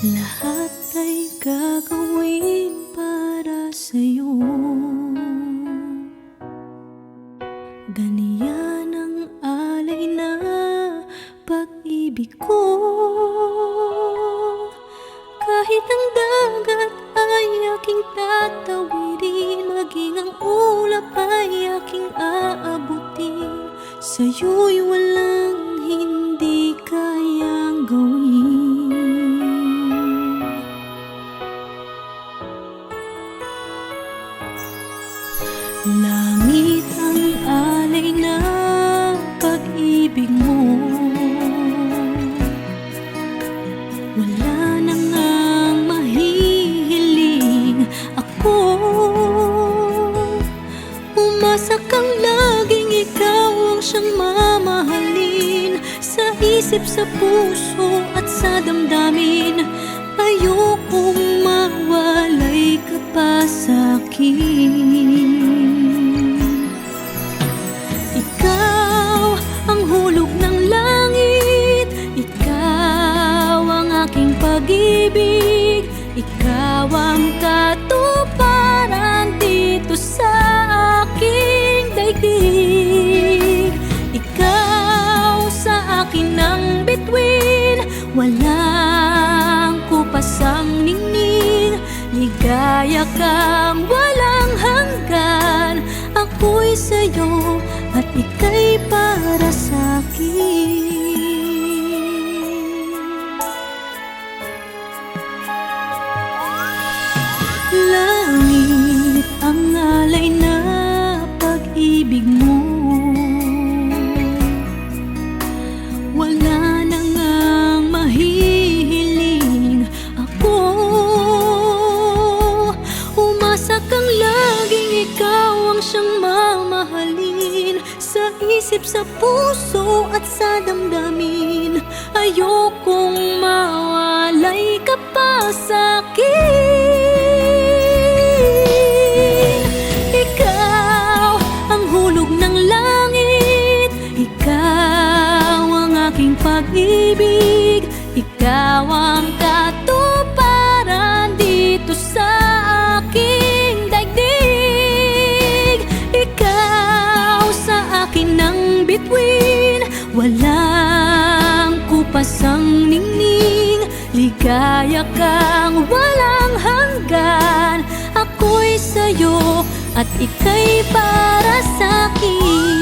Lahat ay gagawin para sa'yo. Ganiyan ang alay na pag-ibig ko. Kahit ang dagat ay aking tatawirin, maging ang ulap ay aking aabutin, sa'yo'y walang hindi kayang gawin. Langit ang alay na pag-ibig mo. Wala na ngang mahihiling ako. Umasa kang laging ikaw ang siyang mamahalin, sa isip, sa puso at sa damdamin. Ayokong mawalay ka pa sa'kin. Ikaw ang hulog ng langit, ikaw ang aking pag-ibig, ikaw ang katuparan dito sa aking daigdig. Ikaw sa akin ang bituin, walang kupasang ningning. Ligaya kang walang hanggan, ako'y sa'yo at ika'y para sa'kin. Langit ang alay na pag-ibig mo. Wala na ngang mahihiling ako. Umasa kang laging ikaw ang siyang mamahalin, sa isip, sa puso at sa damdamin. Ayokong mawalay ka pa sa'kin. Ikaw ang hulog ng langit, ikaw ang aking pag-ibig, ikaw ang katuparan dito sa aking daigdig. Ikaw sa akin ang bituin, walang kupasang ningning. Ligaya kang walang hanggan, ako'y sa'yo at ika'y para sa'kin.